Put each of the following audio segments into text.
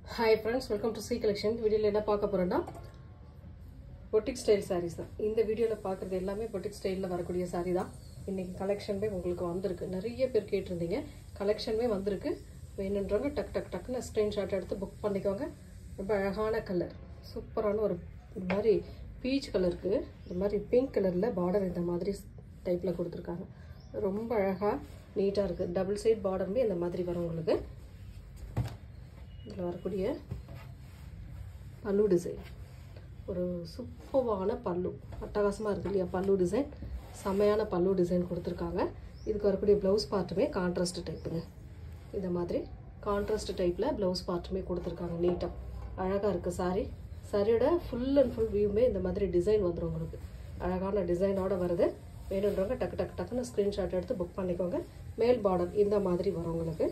Hi friends, welcome to C collection. வீடியோல என்ன பார்க்க போறோம்னா boutique style sarees தான். இந்த வீடியோல பார்க்கிறது எல்லாமே boutique ஸ்டைல்ல வரக்கூடிய saree தான். இன்னைக்கு கலெக்ஷன்வே உங்களுக்கு வந்திருக்கு. நிறைய பேர் கேட்டிருந்தீங்க. கலெக்ஷன்வே வந்திருக்கு. வேணும்ன்றவங்க டக்குன்னு ஸ்கிரீன்ஷாட் எடுத்து புக் பண்ணிக்கோங்க. ரொம்ப அழகான கலர். சூப்பரான ஒரு மாதிரி பீச் கலருக்கு இந்த மாதிரி பிங்க் கலர்ல பார்டர் இந்த மாதிரி டைப்ல கொடுத்திருக்காங்க. ரொம்ப அழகா நீட்டா இருக்கு. டபுள் சைடு பார்டர்மே இந்த மாதிரி வரும் உங்களுக்கு. இதில் வரக்கூடிய பல்லு டிசைன் ஒரு சூப்பரான பல்லு அட்டகாசமாக இருக்குது இல்லையா பல்லு டிசைன் செம்மையான பல்லு டிசைன் கொடுத்துருக்காங்க இதுக்கு வரக்கூடிய ப்ளவுஸ் பார்ட்டுமே கான்ட்ராஸ்ட் டைப்புங்க இந்த மாதிரி கான்ட்ராஸ்ட் டைப்பில் ப்ளவுஸ் பார்ட்டுமே கொடுத்துருக்காங்க நீட்டாக அழகாக இருக்குது சாரியோட ஃபுல் அண்ட் ஃபுல் வியூமே இந்த மாதிரி டிசைன் வந்துடும் உங்களுக்கு அழகான டிசைனோடு வருது வேணுன்றவங்க டக்குன்னு ஸ்க்ரீன்ஷாட் எடுத்து புக் பண்ணிக்கோங்க மேல் பார்டர் இந்த மாதிரி வரும் உங்களுக்கு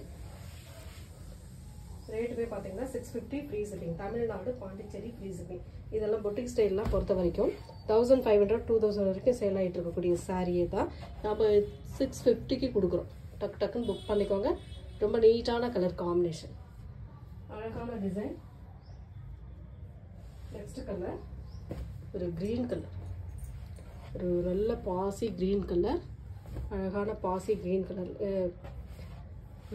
ரேட் போய் பாத்தீங்கன்னா 650 free shipping Tamil Nadu Pondicherry free shipping இதெல்லாம் பொட்டிக் ஸ்டைல்லாம் பொறுத்த வரைக்கும் 1500 2000 வரைக்கும் சேல் ஆயிட்டு இருக்கக்கூடிய சாரியே தான் நாம 650க்கு கொடுக்குறோம் டக்குன்னு புக் பண்ணிக்கோங்க ரொம்ப நீட்டான கலர் காம்பினேஷன் அழகான டிசைன் நெக்ஸ்ட் கலர் ஒரு கிரீன் கலர் ஒரு நல்ல பாசி கிரீன் கலர் அழகான பாசி கிரீன் கலர்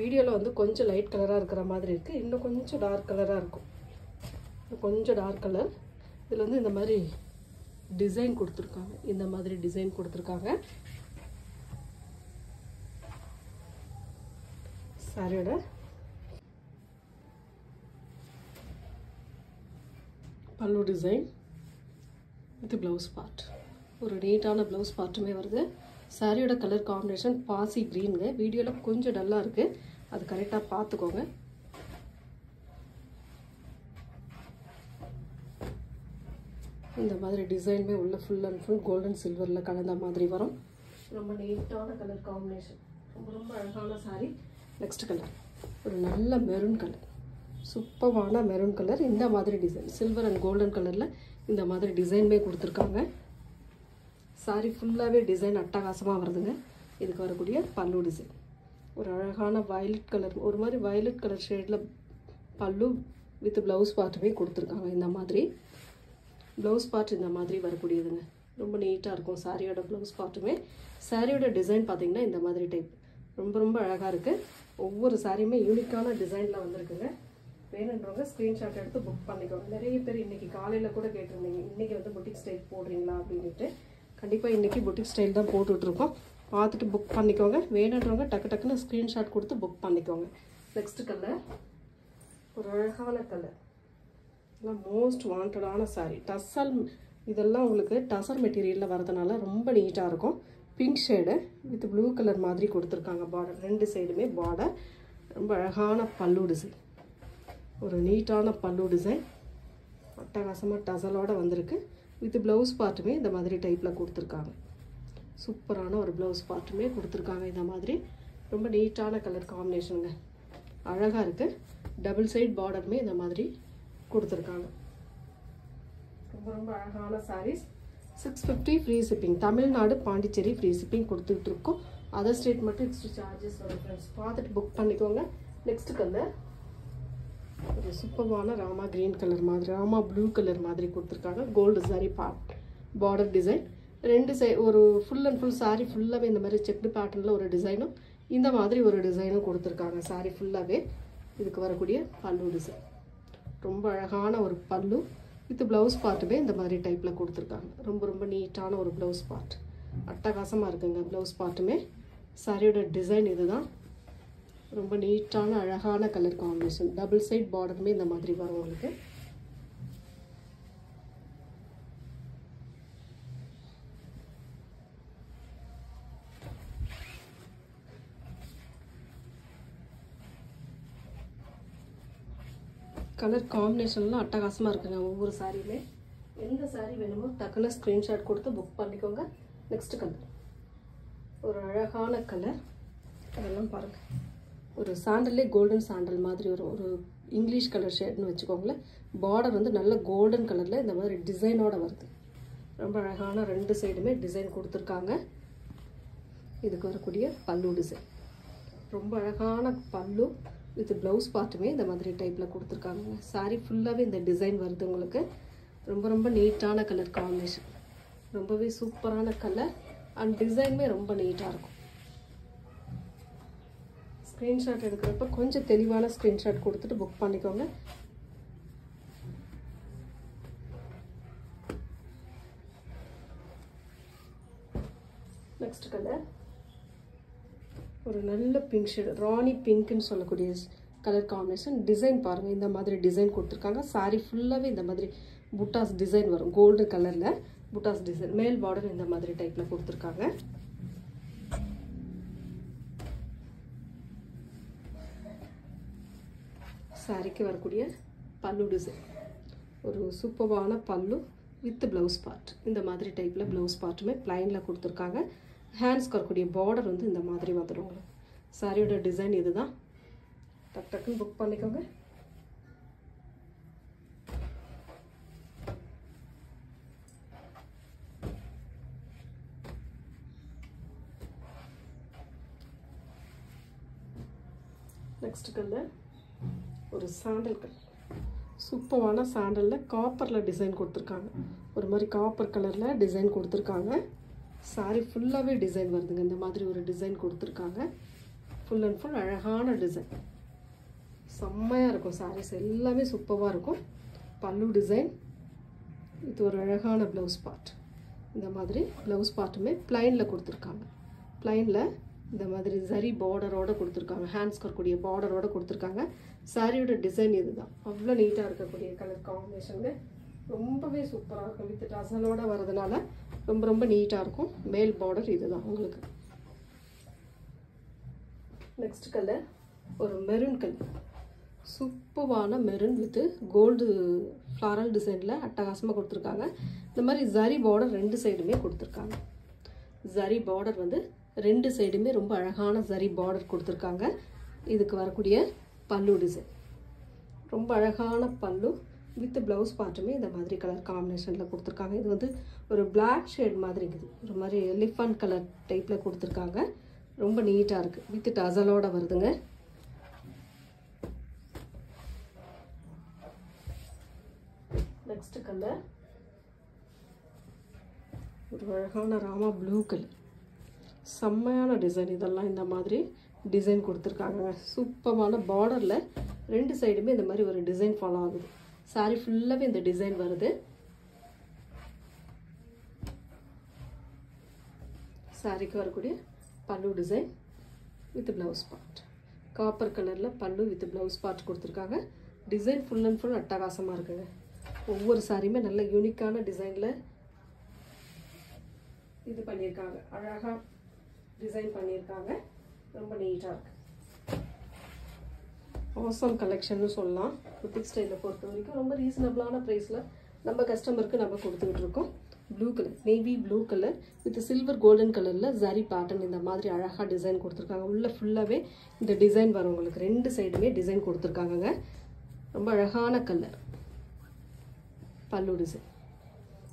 வீடியோல வந்து கொஞ்சம் லைட் கலரா இருக்கிற மாதிரி இருக்கு இன்னும் கொஞ்சம் டார்க் கலரா இருக்கும் கொஞ்சம் டார்க் கலர் இதுல வந்து இந்த மாதிரி டிசைன் கொடுத்திருக்காங்க இந்த மாதிரி டிசைன் கொடுத்திருக்காங்க சாரியோட பல்லு டிசைன் இது ப்ளவுஸ் பார்ட் ஒரு நீட்டான ப்ளவுஸ் பார்ட்டுமே வருது சாரியோட கலர் காம்பினேஷன் பாசி கிரீனுங்க வீடியோல கொஞ்சம் டல்லா இருக்கு அது கரெக்டா பாத்துக்கோங்க இந்த மாதிரி டிசைன்மே உள்ள ஃபுல் அண்ட் ஃபுல் கோல்டன் சில்வர்ல கலந்த மாதிரி வரும் ரொம்ப நீட்டான கலர் காம்பினேஷன் ரொம்ப அழகான சாரி நெக்ஸ்ட் கலர் ஒரு நல்ல மெரூன் கலர் சூப்பரான மெரூன் கலர் இந்த மாதிரி டிசைன் சில்வர் அண்ட் கோல்டன் கலர்ல இந்த மாதிரி டிசைன்மே கொடுத்திருக்காங்க சாரி ஃபுல்லாவே டிசைன் அட்டகாசமா வருதுங்க இதுக்கு வரக்கூடிய பல்லு டிசைன் ஒரு அழகான வயலட் கலர் ஒரு மாதிரி வயலட் கலர் ஷேட்ல பல்லு வித் ப்ளவுஸ் பார்ட்டுமே கொடுத்துருக்காங்க இந்த மாதிரி ப்ளவுஸ் பார்ட் இந்த மாதிரி வரக்கூடியதுங்க ரொம்ப நீட்டாக இருக்கும் சாரியோட ப்ளவுஸ் பார்ட்டுமே சாரியோட டிசைன் பார்த்தீங்கன்னா இந்த மாதிரி டைப் ரொம்ப அழகாக இருக்குது ஒவ்வொரு சாரியுமே யூனிக்கான டிசைனில் வந்திருக்குங்க வேணுன்றவங்க ஸ்க்ரீன்ஷாட் எடுத்து புக் பண்ணிக்கோங்க நிறைய பேர் இன்னைக்கு காலையில் கூட கேட்டிருந்தீங்க இன்னைக்கு வந்து பொட்டிக் ஸ்டைல் போடுறீங்களா அப்படின்ட்டு கண்டிப்பாக இன்றைக்கி பொட்டிக் ஸ்டைல் தான் போட்டுட்ருக்கோம் பார்த்துட்டு புக் பண்ணிக்கோங்க வேணுன்றவங்க டக்குன்னு ஸ்க்ரீன்ஷாட் கொடுத்து புக் பண்ணிக்கோங்க நெக்ஸ்ட் கலர் ஒரு அழகான கலர் இதெல்லாம் மோஸ்ட் வாண்டடான சாரீ டசல் இதெல்லாம் உங்களுக்கு டசர் மெட்டீரியலில் வரதுனால ரொம்ப நீட்டாக இருக்கும் pink shade with blue colour மாதிரி கொடுத்துருக்காங்க பார்டர் ரெண்டு சைடுமே பார்டர் ரொம்ப அழகான பல்லு டிசைன் ஒரு நீட்டான பல்லு டிசைன் அட்டகாசமாக டசலோடு வந்திருக்கு வித் ப்ளவுஸ் பார்ட்டுமே இந்த மாதிரி டைப்பில் கொடுத்துருக்காங்க சூப்பரான ஒரு ப்ளவுஸ் பார்ட்டுமே கொடுத்துருக்காங்க இந்த மாதிரி ரொம்ப நீட்டான கலர் காம்பினேஷனுங்க அழகாக இருக்குது டபுள் சைட் பார்டருமே இந்த மாதிரி கொடுத்துருக்காங்க ரொம்ப அழகான sarees 650 free shipping Tamil Nadu Pondicherry free shipping கொடுத்துட்டு இருக்கோம் அதர் ஸ்டேட் மட்டும் எக்ஸ்ட்ரா சார்ஜஸ் வரும் ஃப்ரெண்ட்ஸ் பார்த்துட்டு புக் பண்ணிக்கோங்க நெக்ஸ்ட் கலர் ஒரு சூப்பரான ராமா கிரீன் கலர் மாதிரி ராமா ப்ளூ கலர் மாதிரி கொடுத்துருக்காங்க கோல்டு சாரி பார்டர் டிசைன் ரெண்டு ஒரு ஃபுல் அண்ட் ஃபுல் சாரி ஃபுல்லாகவே இந்த மாதிரி செக்டு பேட்டர்னில் ஒரு டிசைனும் இந்த மாதிரி ஒரு டிசைனும் கொடுத்துருக்காங்க சாரி ஃபுல்லாகவே இதுக்கு வரக்கூடிய பல்லு டிசைன் ரொம்ப அழகான ஒரு பல்லு வித் ப்ளவுஸ் பார்ட்டுமே இந்த மாதிரி டைப்பில் கொடுத்துருக்காங்க ரொம்ப நீட்டான ஒரு ப்ளவுஸ் பார்ட் அட்டகாசமாக இருக்குங்க ப்ளவுஸ் பார்ட்டுமே சாரியோட டிசைன் இதுதான் ரொம்ப நீட்டான அழகான கலர் காம்பினேஷன் டபுள் சைட் பார்டருமே இந்த மாதிரி வரும் உங்களுக்கு கலர் காம்பினேஷன்லாம் அட்டகாசமாக இருக்குங்க ஒவ்வொரு சாரியுமே எந்த சாரி வேணுமோ டக்குன்னு ஸ்க்ரீன்ஷாட் கொடுத்து புக் பண்ணிக்கோங்க நெக்ஸ்ட் கலர் ஒரு அழகான கலர் அதெல்லாம் பாருங்கள் ஒரு சாண்டல்லே கோல்டன் சாண்டல் மாதிரி ஒரு இங்கிலீஷ் கலர் ஷேட்னு வச்சுக்கோங்களேன் பார்டர் வந்து நல்ல கோல்டன் கலரில் இந்த மாதிரி டிசைனோட வருது ரொம்ப அழகான ரெண்டு சைடுமே டிசைன் கொடுத்துருக்காங்க இதுக்கு வரக்கூடிய பல்லு டிசைன் ரொம்ப அழகான பல்லு வித் ப்ளவுஸ் பார்ட்டுமே இந்த மாதிரி டைப்பில் கொடுத்துருக்காங்க. சாரீ ஃபுல்லாகவே இந்த டிசைன் வருது உங்களுக்கு. ரொம்ப ரொம்ப நீட்டான கலர் காம்பினேஷன், ரொம்பவே சூப்பரான கலர் அண்ட் டிசைனுமே ரொம்ப நீட்டாக இருக்கும். ஸ்க்ரீன்ஷாட் எடுக்கிறப்ப கொஞ்சம் தெளிவான ஸ்க்ரீன்ஷாட் கொடுத்துட்டு புக் பண்ணிக்கோங்க. நெக்ஸ்ட் கலர் ஒரு நல்ல பிங்க் ஷேடு, ராணி பிங்க்னு சொல்லக்கூடிய கலர் காம்பினேஷன். டிசைன் பாருங்கள், இந்த மாதிரி டிசைன் கொடுத்துருக்காங்க. சாரீ ஃபுல்லாகவே இந்த மாதிரி புட்டாஸ் டிசைன் வரும். கோல்டு கலரில் புட்டாஸ் டிசைன், மேல் பார்டர் இந்த மாதிரி டைப்பில் கொடுத்துருக்காங்க. சாரிக்கு வரக்கூடிய பல்லு டிசைன், ஒரு சூப்பரான பல்லு வித் ப்ளவுஸ் பார்ட். இந்த மாதிரி டைப்பில் ப்ளவுஸ் பார்ட்டுமே ப்ளைனில் கொடுத்துருக்காங்க. ஹேண்ட்ஸ்க்கு வரக்கூடிய பார்டர் வந்து இந்த மாதிரி வந்துடும். சாரியோட டிசைன் இது தான். டக் டக்குன்னு புக் பண்ணிக்கோங்க. நெக்ஸ்ட் கலர் ஒரு சாண்டல் கலர், சூப்பரான சாண்டலில் காப்பரில் டிசைன் கொடுத்துருக்காங்க. ஒரு மாதிரி காப்பர் கலரில் டிசைன் கொடுத்துருக்காங்க. சாரீ ஃபுல்லாகவே டிசைன் வருதுங்க. இந்த மாதிரி ஒரு டிசைன் கொடுத்துருக்காங்க. ஃபுல் அண்ட் ஃபுல் அழகான டிசைன், செம்மையாக இருக்கும். சாரீஸ் எல்லாமே சூப்பராக இருக்கும். பல்லு டிசைன், இது ஒரு அழகான ப்ளவுஸ் பார்ட். இந்த மாதிரி ப்ளவுஸ் பார்ட்டுமே ப்ளைனில் கொடுத்துருக்காங்க. ப்ளைனில் இந்த மாதிரி ஜரி பார்டரோடு கொடுத்துருக்காங்க. ஹேண்ட்ஸ்க்கு வரக்கூடிய பார்டரோடு கொடுத்துருக்காங்க. சாரியோட டிசைன் இது தான். அவ்வளோ நீட்டாக இருக்கக்கூடிய கலர் காம்பினேஷனுங்க. ரொம்பவே சூப்பராக இருக்கும். வித் டசலோடு வரதுனால ரொம்ப ரொம்ப நீட்டாக இருக்கும். மேல் பார்டர் இது தான் உங்களுக்கு. நெக்ஸ்ட் கலர் ஒரு மெரூன் கலர், சூப்பரான மெரூன் வித் கோல்டு ஃப்ளாரல் டிசைனில் அட்டகாசமாக கொடுத்துருக்காங்க. இந்த மாதிரி ஜரி பார்டர் ரெண்டு சைடுமே கொடுத்துருக்காங்க. ஜரி பார்டர் வந்து ரெண்டு சைடுமே ரொம்ப அழகான ஜரி பார்டர் கொடுத்துருக்காங்க. இதுக்கு வரக்கூடிய பல்லு டிசைன் ரொம்ப அழகான பல்லு வித் ப்ளவுஸ் பார்ட்டுமே இந்த மாதிரி கலர் காம்பினேஷனில் கொடுத்துருக்காங்க. இது வந்து ஒரு பிளாக் ஷேட் மாதிரி இருக்குது. ஒரு மாதிரி எலிஃபண்ட் கலர் டைப்பில் கொடுத்துருக்காங்க. ரொம்ப நீட்டாக இருக்குது. வித் டசலோடு வருதுங்க. நெக்ஸ்ட் கலர் ஒரு அழகான ராமா ப்ளூ கலர், செம்மையான டிசைன். இதெல்லாம் இந்த மாதிரி டிசைன் கொடுத்துருக்காங்க. சூப்பரான பார்டரில் ரெண்டு சைடுமே இந்த மாதிரி ஒரு டிசைன் ஃபாலோ ஆகுது. சாரீ ஃபுல்லாகவே இந்த டிசைன் வருது. சாரிக்கு வரக்கூடிய பல்லு design with blouse part, copper கலரில் பல்லு வித் ப்ளவுஸ் பார்ட் கொடுத்துருக்காங்க. டிசைன் ஃபுல் அண்ட் ஃபுல் அட்டகாசமாக இருக்குங்க. ஒவ்வொரு சாரியுமே நல்ல யூனிக்கான டிசைனில் இது பண்ணியிருக்காங்க. அழகாக டிசைன் பண்ணியிருக்காங்க. ரொம்ப நீட்டாக இருக்குது. ஆசம் கலெக்ஷன்னு சொல்லலாம். புட்டிக் ஸ்டைலில் பொறுத்த வரைக்கும் ரொம்ப ரீசனபிளான ப்ரைஸில் நம்ம கஸ்டமருக்கு நம்ம கொடுத்துக்கிட்டு இருக்கோம். Blue colour, navy blue colour with silver golden கலரில் ஜரி பேட்டர்ன் இந்த மாதிரி அழகாக டிசைன் கொடுத்துருக்காங்க. உள்ளே ஃபுல்லாகவே இந்த டிசைன் வரும் உங்களுக்கு. ரெண்டு சைடுமே டிசைன் கொடுத்துருக்காங்கங்க. ரொம்ப அழகான கலர். பல்லு டிசைன்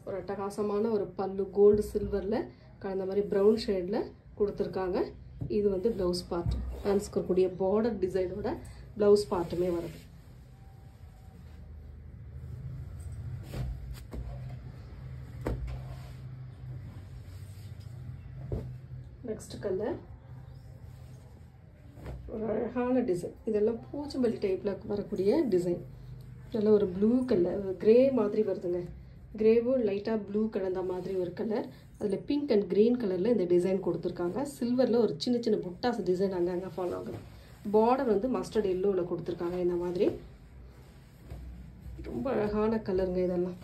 ஒரு அட்டகாசமான ஒரு பல்லு, கோல்டு சில்வரில் கலந்த மாதிரி ப்ரௌன் ஷேடில் கொடுத்துருக்காங்க. இது வந்து ப்ளவுஸ் பார்ட். ஹேண்ட்ஸ்க்கு இருக்கக்கூடிய பார்டர் டிசைனோட ப்ளவுஸ் பார்ட்டுமே வருது. நெக்ஸ்ட் கலர் ஒரு அழகான டிசைன். இதெல்லாம் பூச்சம்பள்ளி டைப்பில் வரக்கூடிய டிசைன். இதெல்லாம் ஒரு ப்ளூ கலர், கிரே மாதிரி வருதுங்க. கிரேவும் லைட்டாக ப்ளூ கலந்த மாதிரி ஒரு கலர். அதில் பிங்க் அண்ட் க்ரீன் கலரில் இந்த டிசைன் கொடுத்துருக்காங்க. சில்வரில் ஒரு சின்ன சின்ன புட்டாஸ் டிசைன் அங்கங்கே ஃபாலோ ஆகுது. பார்டர் வந்து மஸ்டர்ட் எல்லோவில் கொடுத்துருக்காங்க. இந்த மாதிரி ரொம்ப அழகான கலருங்க இதெல்லாம்.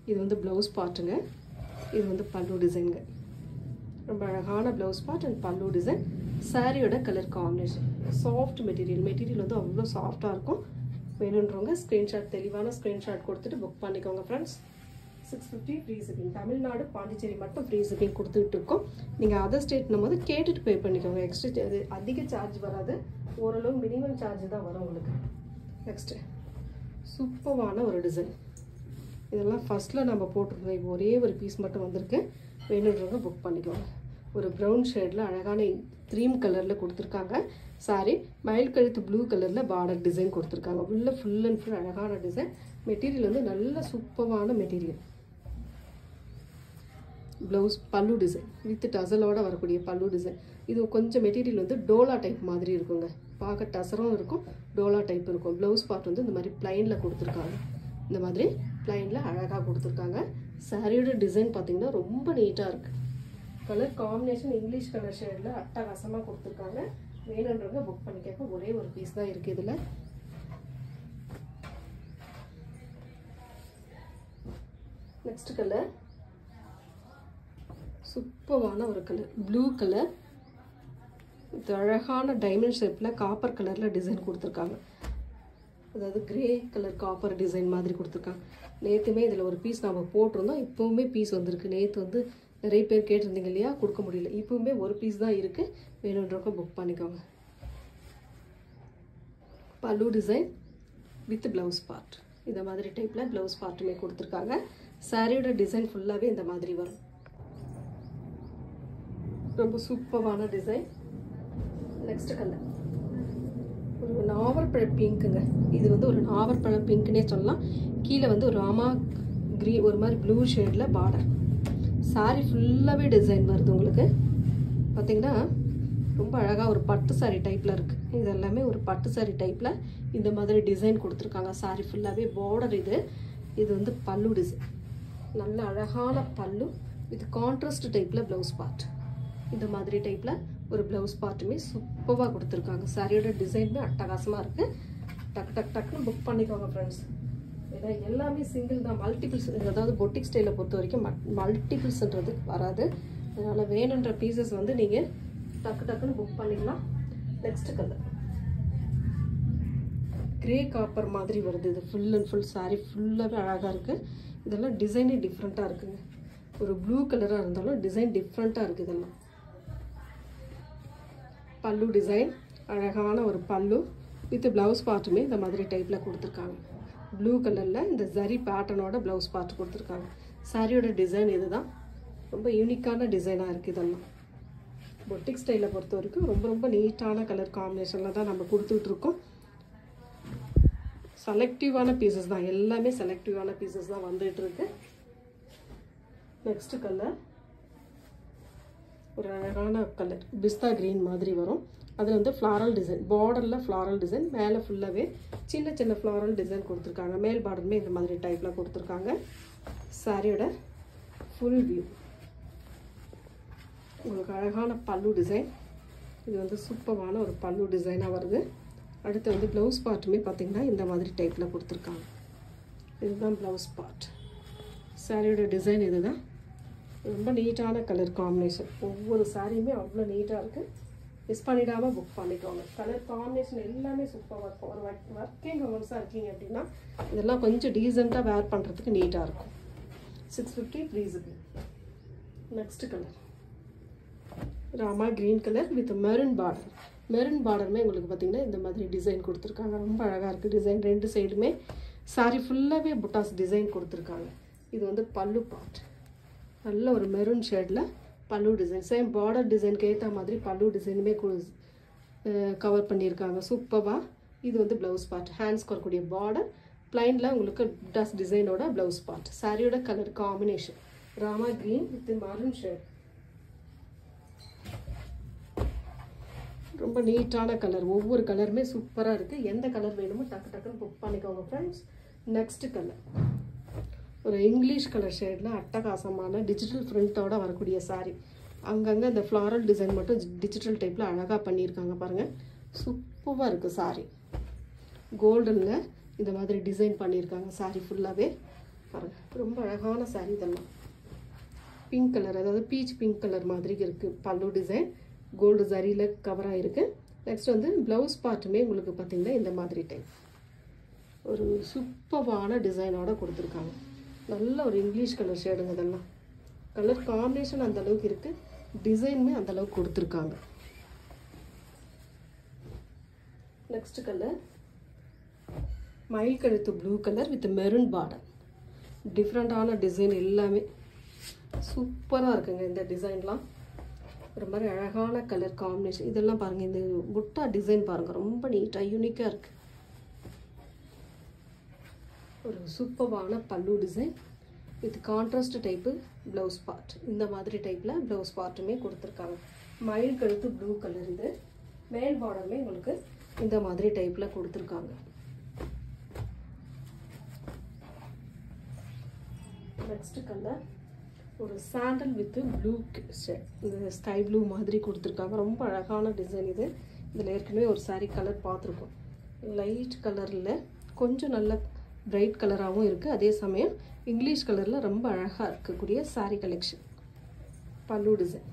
இது வந்து ப்ளவுஸ் பார்ட்டுங்க. இது வந்து பல்லு டிசைனுங்க. ரொம்ப அழகான ப்ளவுஸ் பார்ட் அண்ட் பல்லு டிசைன். சாரியோட கலர் காம்பினேஷன். சாஃப்ட் மெட்டீரியல் வந்து அவ்வளோ சாஃப்டாக இருக்கும். வேணுன்றவங்க ஸ்க்ரீன்ஷாட், தெளிவான ஸ்க்ரீன்ஷாட் கொடுத்துட்டு புக் பண்ணிக்கோங்க friends. 650 free shipping. Tamil Nadu Pondicherry மட்டும் ஃப்ரீ ஷிப்பிங் கொடுத்துட்டு இருக்கோம். நீங்கள் அதர் ஸ்டேட்னும் போது கேட்டுட்டு பே பண்ணிக்கோங்க. எக்ஸ்ட்ரா அது அதிக சார்ஜ் வராது, ஓரளவு மினிமம் சார்ஜ் தான் வரும் உங்களுக்கு. நெக்ஸ்ட்டு சூப்பரான ஒரு டிசைன். இதெல்லாம் ஃபஸ்ட்டில் நம்ம போட்டிருந்தோம். இப்போ ஒரே ஒரு பீஸ் மட்டும் வந்திருக்கு. வேணுன்றவங்க புக் பண்ணிக்கோங்க. ஒரு ப்ரௌன் ஷேடில் அழகான க்ரீம் கலரில் கொடுத்துருக்காங்க. சாரி மயில் கழுத்து ப்ளூ கலரில் பார்டர் டிசைன் கொடுத்துருக்காங்க. உள்ள ஃபுல் அண்ட் ஃபுல் அழகான டிசைன். மெட்டீரியல் வந்து நல்ல சூப்பரான மெட்டீரியல். ப்ளவுஸ் பல்லு டிசைன் வித் டசலோட வரக்கூடிய பல்லு டிசைன். இது கொஞ்சம் மெட்டீரியல் வந்து டோலா டைப் மாதிரி இருக்குங்க. பார்க்க டசரும் இருக்கும், டோலா டைப் இருக்கும். ப்ளவுஸ் பார்ட் வந்து இந்த மாதிரி பிளைனில் கொடுத்துருக்காங்க. இந்த மாதிரி பிளைனில் அழகாக கொடுத்துருக்காங்க. சாரியோட டிசைன் பார்த்தீங்கன்னா ரொம்ப நீட்டாக இருக்குது. கலர் காம்பினேஷன் இங்கிலீஷ் கலர் ஷேடில் அட்டகாசமாக கொடுத்துருக்காங்க. வேணுன்றவங்க புக் பண்ணிக்க. ஒரே ஒரு பீஸ் தான் இருக்குது இதில். நெக்ஸ்ட் கலர் சூப்பரான ஒரு கலர் ப்ளூ கலர். இது அழகான டைமண்ட் ஷேப்பில் காப்பர் கலரில் டிசைன் கொடுத்துருக்காங்க. அதாவது கிரே கலர் காப்பர் டிசைன் மாதிரி கொடுத்துருக்காங்க. நேற்றுமே இதில் ஒரு பீஸ் நம்ம போட்டிருந்தோம். இப்போவுமே பீஸ் வந்திருக்கு. நேற்று வந்து நிறைய பேர் கேட்டிருந்தீங்க இல்லையா, கொடுக்க முடியல. இப்போவுமே ஒரு பீஸ் தான் இருக்குது. வேணுன்றவங்க புக் பண்ணிக்கோங்க. பல்லு டிசைன் வித் ப்ளவுஸ் பார்ட். இந்த மாதிரி டைப்பில் ப்ளவுஸ் பார்ட்டுமே கொடுத்துருக்காங்க. சாரியோட டிசைன் ஃபுல்லாகவே இந்த மாதிரி வரும். ரொம்ப சூப்பரான டிசைன். நெக்ஸ்ட் கலர் ஒரு நாவற்பழ பிங்க்குங்க. இது வந்து ஒரு நாவற்பழ பிங்க்னே சொல்லலாம். கீழே வந்து ஒரு ராமா க்ரீன் ஒரு மாதிரி ப்ளூ ஷேடில் பார்டர். சாரி ஃபுல்லாகவே டிசைன் வருது உங்களுக்கு. பார்த்தீங்கன்னா ரொம்ப அழகாக ஒரு பட்டு சாரி டைப்பில் இருக்குது. இது எல்லாமே ஒரு பட்டு சாரி டைப்பில் இந்த மாதிரி டிசைன் கொடுத்துருக்காங்க. சாரி ஃபுல்லாகவே பார்டர். இது வந்து பல்லு டிசைன். நல்ல அழகான பல்லு வித் கான்ட்ராஸ்ட் டைப்பில் ப்ளவுஸ் பார்ட். இந்த மாதிரி டைப்பில் ஒரு ப்ளவுஸ் பார்ட்டுமே சூப்பராக கொடுத்துருக்காங்க. சாரியோட டிசைனுமே அட்டகாசமாக இருக்குது. டக்கு டக்கு டக்குன்னு புக் பண்ணிக்கோங்க ஃப்ரெண்ட்ஸ். ஏன்னா எல்லாமே சிங்கிள் தான். மல்டிபிள்ஸ், அதாவது பொட்டிக் ஸ்டைலை பொறுத்த வரைக்கும் மல்டிபிள்ஸ்ன்றது வராது. அதனால் வேணுன்ற பீசஸ் வந்து நீங்கள் டக்கு டக்குன்னு புக் பண்ணிக்கலாம். நெக்ஸ்ட் கலர் கிரே காப்பர் மாதிரி வருது. இது ஃபுல் அண்ட் ஃபுல் சாரி ஃபுல்லாகவே அழகாக இருக்குது. இதெல்லாம் டிசைனே டிஃப்ரெண்ட்டாக இருக்குங்க. ஒரு ப்ளூ கலராக இருந்தாலும் டிசைன் டிஃப்ரெண்ட்டாக இருக்குது. இதெல்லாம் பல்லு டிசைன் அழகான ஒரு பல்லு வித் ப்ளவுஸ் பார்ட்டுமே இந்த மாதிரி டைப்பில் கொடுத்துருக்காங்க. ப்ளூ கலரில் இந்த ஜரி பேட்டர்னோட ப்ளவுஸ் பார்ட் கொடுத்துருக்காங்க. சாரியோட டிசைன் இதுதான். ரொம்ப யூனிக்கான டிசைனாக இருக்குது. இதெல்லாம் பொட்டிக் ஸ்டைலை பொறுத்த வரைக்கும் ரொம்ப ரொம்ப நீட்டான கலர் காம்பினேஷனில் தான் நம்ம கொடுத்துட்ருக்கோம். செலக்டிவான பீசஸ் தான். எல்லாமே செலக்டிவான பீசஸ் தான் வந்துட்டுருக்கு. நெக்ஸ்ட் கலர் ஒரு அழகான கலர் பிஸ்தா கிரீன் மாதிரி வரும். அதில் வந்து ஃப்ளாரல் டிசைன், பார்டரில் ஃப்ளாரல் டிசைன், மேலே ஃபுல்லாகவே சின்ன சின்ன ஃப்ளாரல் டிசைன் கொடுத்துருக்காங்க. மேல் பார்டருமே இந்த மாதிரி டைப்பில் கொடுத்துருக்காங்க. சாரியோட ஃபுல் வியூ உங்களுக்கு அழகான பல்லு டிசைன். இது வந்து சூப்பரான ஒரு பல்லு டிசைனாக வருது. அடுத்து வந்து ப்ளவுஸ் பார்ட்டுமே பார்த்திங்கன்னா இந்த மாதிரி டைப்பில் கொடுத்துருக்காங்க. இதுதான் ப்ளவுஸ் பார்ட். சாரியோட டிசைன் இதுதான். ரொம்ப நீட்டான கலர் காம்பினேஷன். ஒவ்வொரு சாரியுமே அவ்வளோ நீட்டாக இருக்குது. மிஸ் பண்ணிடாமல் புக் பண்ணிக்கோங்க. கலர் காம்பினேஷன் எல்லாமே சூப்பராக இருக்கும். ஒரு ஒர்க்கிங் உமன்ஸாக இருக்கீங்க அப்படின்னா இதெல்லாம் கொஞ்சம் டீசெண்டாக வேர் பண்ணுறதுக்கு நீட்டாக இருக்கும். 650 ப்ரீஸுக்கு. Next colour Rama green colour with maroon border. Maroon பார்டருமே உங்களுக்கு பார்த்திங்கன்னா இந்த மாதிரி டிசைன் கொடுத்துருக்காங்க. ரொம்ப அழகாக இருக்குது டிசைன். ரெண்டு சைடுமே சாரி ஃபுல்லாகவே புட்டாஸ் டிசைன் கொடுத்துருக்காங்க. இது வந்து பல்லு பார்ட். நல்ல ஒரு மெரூன் ஷேடில் பல்லு டிசைன். சேம் பார்டர் டிசைனுக்கு ஏற்ற மாதிரி பல்லு டிசைனுமே கவர் பண்ணியிருக்காங்க சூப்பராக. இது வந்து ப்ளவுஸ் பார்ட். ஹேண்ட்ஸ்க்கு வரக்கூடிய பார்டர். பிளைனில் உங்களுக்கு டஸ் டிசைனோட ப்ளவுஸ் பார்ட். சாரியோட colour combination Rama green with maroon shade. ரொம்ப நீட்டான கலர். ஒவ்வொரு கலருமே சூப்பராக இருக்குது. எந்த கலர் வேணுமோ டக்கு டக்குன்னு புக் பண்ணிக்கோங்க ஃப்ரெண்ட்ஸ். நெக்ஸ்ட் கலர் ஒரு இங்கிலீஷ் கலர் ஷேடில் அட்டகாசமான டிஜிட்டல் பிரிண்டோட வரக்கூடிய சாரீ. அங்கங்கே இந்த ஃப்ளாரல் டிசைன் மட்டும் டிஜிட்டல் டைப்பில் அழகாக பண்ணியிருக்காங்க பாருங்கள். சூப்பராக இருக்குது சாரீ. கோல்டனில் இந்த மாதிரி டிசைன் பண்ணியிருக்காங்க சாரீ ஃபுல்லாகவே பாருங்கள். ரொம்ப அழகான சாரீ. இதெல்லாம் பிங்க் கலர், அதாவது பீச் பிங்க் கலர் மாதிரி இருக்குது. பல்லு டிசைன் கோல்டு ஜரியில் கவராக இருக்குது. நெக்ஸ்ட் வந்து ப்ளவுஸ் பார்ட்டுமே உங்களுக்கு பார்த்திங்கன்னா இந்த மாதிரி டைப் ஒரு சூப்பரான டிசைனோட கொடுத்துருக்காங்க. நல்ல ஒரு இங்கிலீஷ் கலர் ஷேடுங்க. இதெல்லாம் கலர் காம்பினேஷன் அந்தளவுக்கு இருக்குது. டிசைனுமே அந்தளவுக்கு கொடுத்துருக்காங்க. நெக்ஸ்ட் கலர் மயில் கழுத்து blue colour with maroon border. டிஃப்ரெண்ட்டான டிசைன் எல்லாமே சூப்பராக இருக்குங்க. இந்த டிசைன்லாம் ஒரு மாதிரி அழகான கலர் காம்பினேஷன். இதெல்லாம் பாருங்கள், இந்த புட்டா டிசைன் பாருங்கள், ரொம்ப நீட்டாக யூனிக்காக இருக்குது. ஒரு சூப்பரான பல்லு design with contrast type blouse part. இந்த மாதிரி டைப்பில் ப்ளவுஸ் பார்ட்டுமே கொடுத்துருக்காங்க. மயில் கழுத்து ப்ளூ கலர். இது மேல் பார்டருமே உங்களுக்கு இந்த மாதிரி டைப்பில் கொடுத்துருக்காங்க. நெக்ஸ்ட் கலர் ஒரு சாண்டல் வித் ப்ளூ ஷேட். இது ஸ்கை ப்ளூ மாதிரி கொடுத்துருக்காங்க. ரொம்ப அழகான டிசைன் இது. இதில் ஏற்கனவே ஒரு சாரீ கலர் பார்த்துருக்கோம். லைட் கலரில் கொஞ்சம் நல்ல பிரைட் கலராகவும் இருக்குது. அதே சமயம் இங்கிலீஷ் கலரில் ரொம்ப அழகாக இருக்கக்கூடிய சாரீ கலெக்ஷன். பல்லு டிசைன்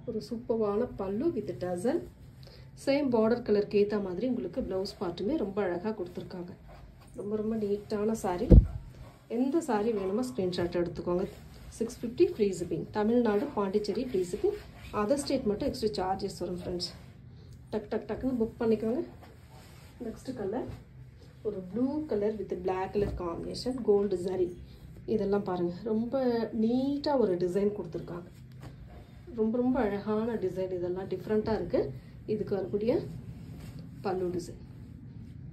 ஒரு சூப்பரான பல்லு வித் டசல். சேம் பார்டர் கலருக்கு ஏற்ற மாதிரி உங்களுக்கு ப்ளவுஸ் பார்ட்டுமே ரொம்ப அழகாக கொடுத்துருக்காங்க. ரொம்ப ரொம்ப நீட்டான சாரீ. எந்த சாரீ வேணுமோ ஸ்க்ரீன்ஷாட் எடுத்துக்கோங்க. 650 free shipping. Tamil Nadu, Pondicherry free shipping. Other state மட்டும் எக்ஸ்ட்ரா சார்ஜஸ் வரும் ஃப்ரெண்ட்ஸ். டக்குன்னு புக் பண்ணிக்கோங்க. நெக்ஸ்ட் கலர் ஒரு blue colour with black colour combination, gold zari. இதெல்லாம் பாருங்கள், ரொம்ப நீட்டாக ஒரு டிசைன் கொடுத்துருக்காங்க. ரொம்ப ரொம்ப அழகான டிசைன். இதெல்லாம் டிஃப்ரெண்ட்டாக இருக்குது. இதுக்கு வரக்கூடிய பல்லு டிசைன்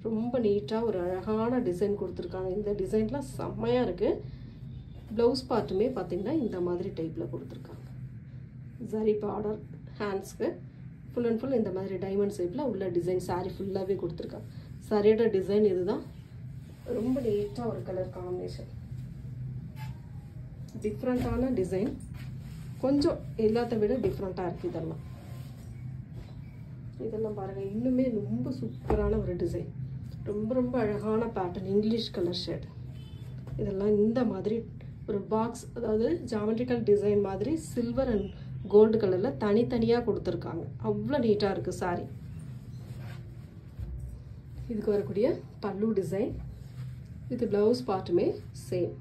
ரொம்ப நீட்டாக ஒரு அழகான டிசைன் கொடுத்துருக்காங்க. இந்த டிசைன்லாம் செம்மையாக இருக்குது. ப்ளவுஸ் பார்ட்டுமே பார்த்திங்கன்னா இந்த மாதிரி டைப்பில் கொடுத்துருக்காங்க. ஜரி பார்டர் ஹேண்ட்ஸ்க்கு ஃபுல் அண்ட் ஃபுல் இந்த மாதிரி டைமண்ட் ஷேப்பில் உள்ள டிசைன் சாரீ ஃபுல்லாகவே கொடுத்துருக்காங்க. சாரியோட டிசைன் இதுதான். ரொம்ப நீட்டாக ஒரு கலர் காம்பினேஷன். டிஃப்ரெண்ட்டான டிசைன். கொஞ்சம் எல்லாத்த விட டிஃப்ரெண்ட்டாக இருக்குது. இதெல்லாம் பாருங்கள், இன்னுமே ரொம்ப சூப்பரான ஒரு டிசைன். ரொம்ப ரொம்ப அழகான பேட்டர்ன், இங்கிலீஷ் கலர் ஷேட். இதெல்லாம் இந்த மாதிரி ஒரு பாக்ஸ், அதாவது ஜாமெட்ரிக்கல் டிசைன் மாதிரி சில்வர் அண்ட் கோல்டு கலரில் தனித்தனியாக கொடுத்துருக்காங்க. அவ்வளோ நீட்டாக இருக்குது சாரீ. இதுக்கு வரக்கூடிய பல்லு டிசைன் இது ப்ளவுஸ் பார்ட்டுமே சேம்.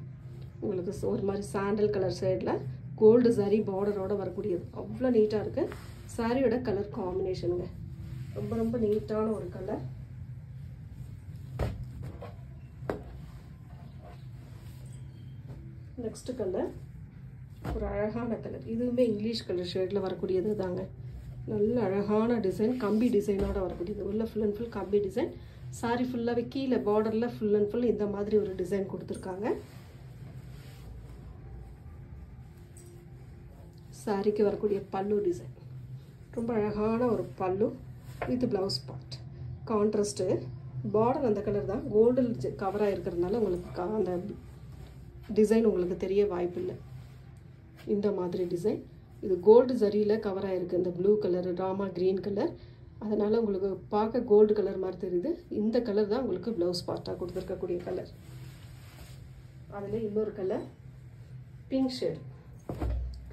உங்களுக்கு ஒரு மாதிரி சாண்டல் கலர் ஷேடில் கோல்டு சாரீ பார்டரோட வரக்கூடியது. அவ்வளோ நீட்டாக இருக்குது. சாரியோட கலர் காம்பினேஷனுங்க ரொம்ப ரொம்ப நீட்டான ஒரு கலர். நெக்ஸ்ட் கலர் ஒரு அழகான கலர். இதுவுமே இங்கிலீஷ் கலர் ஷேடில் வரக்கூடியது தாங்க. நல்ல அழகான டிசைன், கம்பி டிசைனோட வரக்கூடியது. உள்ள ஃபுல் அண்ட் ஃபுல் கம்பி டிசைன். சாரி ஃபுல்லாகவே கீழே பார்டரில் ஃபுல் அண்ட் ஃபுல் இந்த மாதிரி ஒரு டிசைன் கொடுத்துருக்காங்க. சாரிக்கு வரக்கூடிய பல்லு டிசைன் ரொம்ப அழகான ஒரு பல்லு with blouse part. Contrast border அந்த கலர் தான், கோல்டில் கவராக இருக்கிறதுனால உங்களுக்கு அந்த டிசைன் உங்களுக்கு தெரிய வாய்ப்பில்லை. இந்த மாதிரி டிசைன் இது கோல்டு ஜரியில் கவராக இருக்குது. இந்த blue colour, Rama green colour, அதனால் உங்களுக்கு பார்க்க கோல்டு கலர் மாதிரி தெரியுது. இந்த கலர் தான் உங்களுக்கு ப்ளவுஸ் பார்ட்டாக கொடுத்துருக்கக்கூடிய கலர். அதில் இன்னொரு கலர் பிங்க் ஷேட்.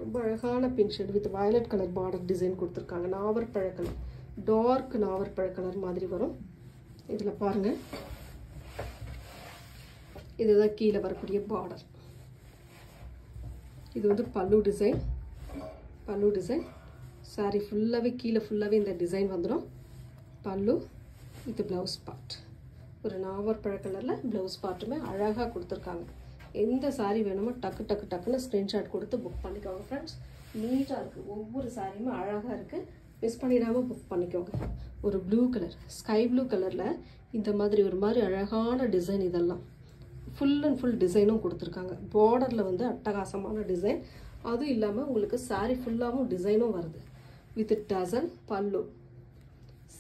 ரொம்ப அழகான pink shade with violet colour border design கொடுத்துருக்காங்க. நாவற்பழ கலர், டார்க் நாவற்பழ கலர் மாதிரி வரும். இதில் பாருங்கள், இதுதான் கீழே வரக்கூடிய பார்டர். இது வந்து பல்லு டிசைன். பல்லு டிசைன் சாரி ஃபுல்லாகவே கீழே ஃபுல்லாகவே இந்த டிசைன் வந்துடும். பல்லு வித் ப்ளவுஸ் பார்ட் ஒரு நாவற்பழ கலரில் ப்ளவுஸ் பார்ட்டுமே அழகாக கொடுத்துருக்காங்க. எந்த சாரீ வேணுமோ டக்குன்னு ஸ்க்ரீன்ஷாட் கொடுத்து புக் பண்ணிக்கோங்க ஃப்ரெண்ட்ஸ். நீட்டாக இருக்குது. ஒவ்வொரு சாரியுமே அழகாக இருக்குது. மிஸ் பண்ணிடாமல் புக் பண்ணிக்கோங்க. ஒரு ப்ளூ கலர், ஸ்கை ப்ளூ கலரில் இந்த மாதிரி ஒரு மாதிரி அழகான டிசைன். இதெல்லாம் ஃபுல் அண்ட் ஃபுல் டிசைனும் கொடுத்துருக்காங்க. பார்டரில் வந்து அட்டகாசமான டிசைன். அதுவும் இல்லாமல் உங்களுக்கு சாரீ ஃபுல்லாகவும் டிசைனும் வருது. வித் டசல் பல்லு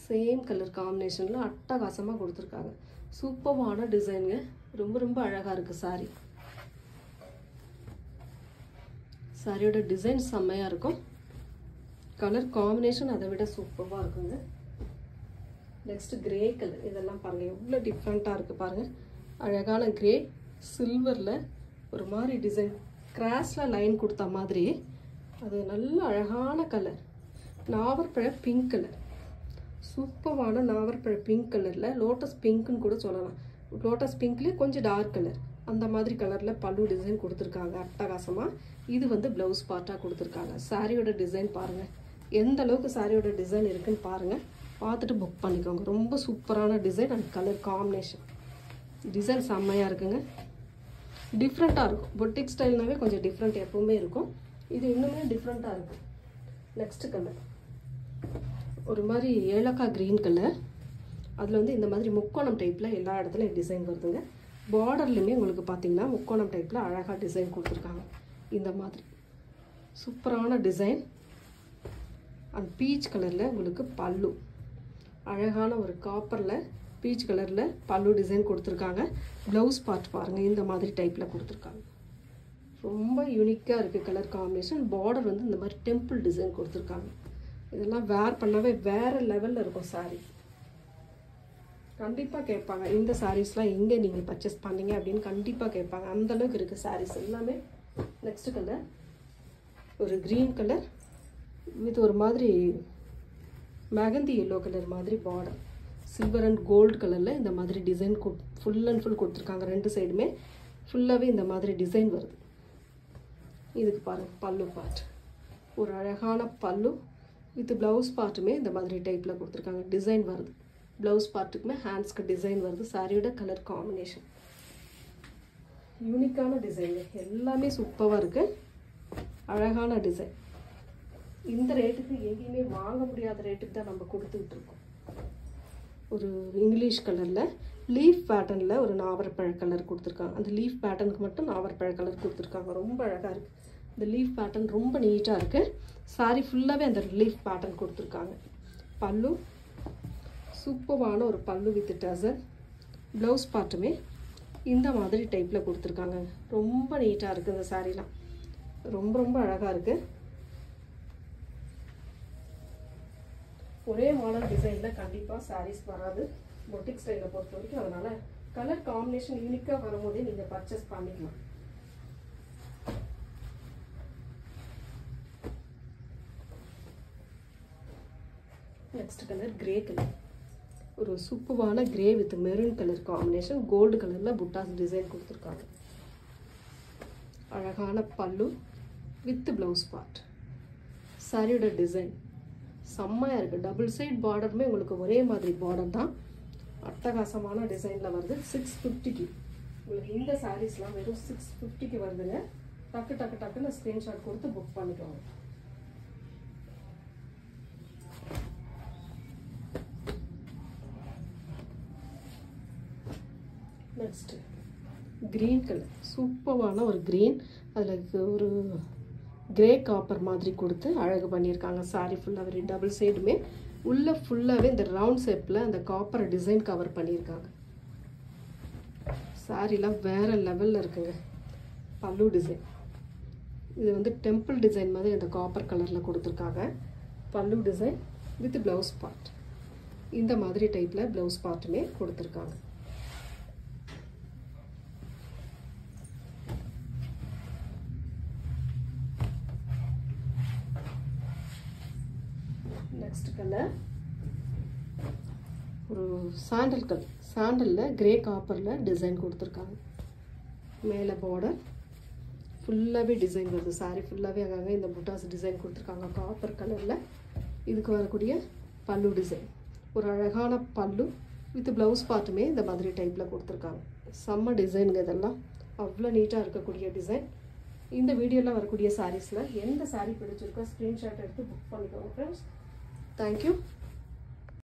சேம் கலர் காம்பினேஷனில் அட்டகாசமாக கொடுத்துருக்காங்க. சூப்பரான டிசைனுங்க. ரொம்ப ரொம்ப அழகாக இருக்குது சாரீ. சாரியோட டிசைன் செம்மையாக இருக்கும். கலர் காம்பினேஷன் அதை விட சூப்பராக இருக்குங்க. Next grey colour. இதெல்லாம் பாருங்கள் எவ்வளோ டிஃப்ரெண்ட்டாக இருக்குது பாருங்கள். அழகான கிரே சில்வரில் ஒரு மாதிரி டிசைன் கிராஸில் லைன் கொடுத்த மாதிரி. அது நல்ல அழகான கலர். நாவற்பழ பிங்க் கலர், சூப்பரான நாவற்பழ பிங்க் கலரில் லோட்டஸ் பிங்க்குன்னு கூட சொல்லலாம். லோட்டஸ் பிங்க்லேயே கொஞ்சம் டார்க் கலர் அந்த மாதிரி கலரில் பல்லு டிசைன் கொடுத்துருக்காங்க அட்டகாசமாக. இது வந்து ப்ளவுஸ் பார்ட்டாக கொடுத்துருக்காங்க. சாரியோட டிசைன் பாருங்கள், எந்த அளவுக்கு சாரியோட டிசைன் இருக்குன்னு பாருங்கள். பார்த்துட்டு புக் பண்ணிக்கோங்க. ரொம்ப சூப்பரான design and colour combination. Design செம்மையாக இருக்குங்க. டிஃப்ரெண்ட்டாக இருக்கும். பொட்டிக் ஸ்டைல்னாவே கொஞ்சம் டிஃப்ரெண்ட் எப்பவுமே இருக்கும். இது இன்னுமே டிஃப்ரெண்ட்டாக இருக்குது. நெக்ஸ்ட் கலர் ஒரு மாதிரி ஏலக்காய் க்ரீன் கலர். அதில் வந்து இந்த மாதிரி முக்கோணம் டைப்பில் எல்லா இடத்துலையும் டிசைன் வருதுங்க. பார்டர்லையுமே உங்களுக்கு பார்த்தீங்கன்னா முக்கோணம் டைப்பில் அழகாக டிசைன் கொடுத்துருக்காங்க. இந்த மாதிரி சூப்பரான டிசைன். அண்ட் பீச் கலரில் உங்களுக்கு பல்லு, அழகான ஒரு காப்பரில் பீச் கலரில் பல்லு டிசைன் கொடுத்துருக்காங்க. ப்ளவுஸ் பார்ட் பாருங்கள், இந்த மாதிரி டைப்பில் கொடுத்துருக்காங்க. ரொம்ப யூனிக்காக இருக்குது கலர் காம்பினேஷன். பார்டர் வந்து இந்த மாதிரி டெம்பிள் டிசைன் கொடுத்துருக்காங்க. இதெல்லாம் வேர் பண்ணவே வேறு லெவலில் இருக்கும் சாரீ. கண்டிப்பாக கேட்பாங்க இந்த சாரீஸ்லாம் எங்கே நீங்கள் பர்ச்சேஸ் பண்ணீங்க அப்படின்னு கண்டிப்பாக கேட்பாங்க. அந்தளவுக்கு இருக்குது சாரீஸ் எல்லாமே. நெக்ஸ்ட் கலர் ஒரு க்ரீன் கலர் வித் ஒரு மாதிரி மெகந்தி எல்லோ கலர் மாதிரி பார்டர். சில்வர் அண்ட் கோல்டு கலரில் இந்த மாதிரி டிசைன் ஃபுல் அண்ட் ஃபுல் கொடுத்துருக்காங்க. ரெண்டு சைடுமே ஃபுல்லாகவே இந்த மாதிரி டிசைன் வருது. இதுக்கு பாருங்கள் பல்லு பார்ட், ஒரு அழகான பல்லு வித் ப்ளவுஸ் பார்ட்டுமே இந்த மாதிரி டைப்பில் கொடுத்துருக்காங்க. டிசைன் வருது, ப்ளவுஸ் பார்ட்டுக்குமே ஹேண்ட்ஸ்க்கு டிசைன் வருது. சாரியோட கலர் காம்பினேஷன் யூனிக்கான டிசைன், எல்லாமே சூப்பராக இருக்குது. அழகான டிசைன். இந்த ரேட்டுக்கு எங்கேயுமே வாங்க முடியாத ரேட்டுக்கு தான் நம்ம கொடுத்துக்கிட்டு இருக்கோம். ஒரு இங்கிலீஷ் கலரில் லீஃப் பேட்டர்னில் ஒரு நாவற்பழ கலர் கொடுத்துருக்காங்க. அந்த லீஃப் பேட்டர்னுக்கு மட்டும் நாவற்பழ கலர் கொடுத்துருக்காங்க. ரொம்ப அழகாக இருக்குது. இந்த லீஃப் பேட்டர்ன் ரொம்ப நீட்டாக இருக்குது. சாரி ஃபுல்லாகவே அந்த லீஃப் பேட்டர்ன் கொடுத்துருக்காங்க. பல்லு சூப்பரான ஒரு பல்லு வித் டசல். ப்ளவுஸ் பார்ட்டுமே இந்த மாதிரி டைப்பில் கொடுத்துருக்காங்க. ரொம்ப நீட்டாக இருக்குது இந்த சாரீலாம். ரொம்ப ரொம்ப அழகாக இருக்குது. ஒரே மாடல் டிசைனில் கண்டிப்பாக சாரீஸ் வராது பொட்டிக் ஸ்டைலை பொறுத்த வரைக்கும். அதனால் கலர் காம்பினேஷன் யூனிக்காக வரும்போதே நீங்கள் பர்ச்சேஸ் பண்ணிக்கலாம். நெக்ஸ்ட் கலர் கிரே கலர், ஒரு சூப்பரான grey with maroon colour combination. Gold கலரில் புட்டாஸ் டிசைன் கொடுத்துருக்காங்க. அழகான பல்லு வித் ப்ளவுஸ் பார்ட். சாரியோட டிசைன் செம்மையாக இருக்குது. டபுள் சைட் பார்டருமே உங்களுக்கு ஒரே மாதிரி பார்டர் தான். அட்டகாசமான டிசைனில் வருது. 650க்கு உங்களுக்கு இந்த சாரீஸ்லாம் வெறும் 650க்கு வருதுங்க. டக்கு டக்கு டக்குன்னு ஸ்க்ரீன்ஷாட் கொடுத்து புக் பண்ணிக்கோங்க. நெக்ஸ்ட் க்ரீன் கலர், சூப்பரான ஒரு க்ரீன். அதில் ஒரு கிரே காப்பர் மாதிரி கொடுத்து அழகு பண்ணியிருக்காங்க. சாரி ஃபுல்லாகவே டபுள் சைடுமே உள்ளே ஃபுல்லாகவே இந்த ரவுண்ட் ஷேப்பில் அந்த காப்பர் டிசைன் கவர் பண்ணியிருக்காங்க. சாரிலாம் வேறு லெவலில் இருக்குங்க. பல்லு டிசைன் இது வந்து டெம்பிள் டிசைன் மாதிரி அந்த காப்பர் கலரில் கொடுத்துருக்காங்க. பல்லு டிசைன் வித் ப்ளவுஸ் பார்ட் இந்த மாதிரி டைப்பில் ப்ளவுஸ் பார்ட்டுமே கொடுத்துருக்காங்க. நெக்ஸ்ட் கலர் ஒரு சாண்டல் கலர். சாண்டலில் கிரே காப்பரில் டிசைன் கொடுத்துருக்காங்க. மேலே பார்டர் ஃபுல்லாகவே டிசைன் வருது. சாரி ஃபுல்லாகவே அங்கங்கே இந்த புட்டாஸ் டிசைன் கொடுத்துருக்காங்க காப்பர் கலரில். இதுக்கு வரக்கூடிய பல்லு டிசைன் ஒரு அழகான பல்லு வித் ப்ளவுஸ் பார்ட்டுமே இந்த மாதிரி டைப்பில் கொடுத்துருக்காங்க. செம்ம டிசைனுங்க இதெல்லாம். அவ்வளோ நீட்டாக இருக்கக்கூடிய டிசைன். இந்த வீடியோவில் வரக்கூடிய சாரீஸில் எந்த சாரீ பிடிச்சிருக்கோ ஸ்க்ரீன்ஷாட் எடுத்து புக் பண்ணிக்கோங்க ஃப்ரெண்ட்ஸ். Thank you.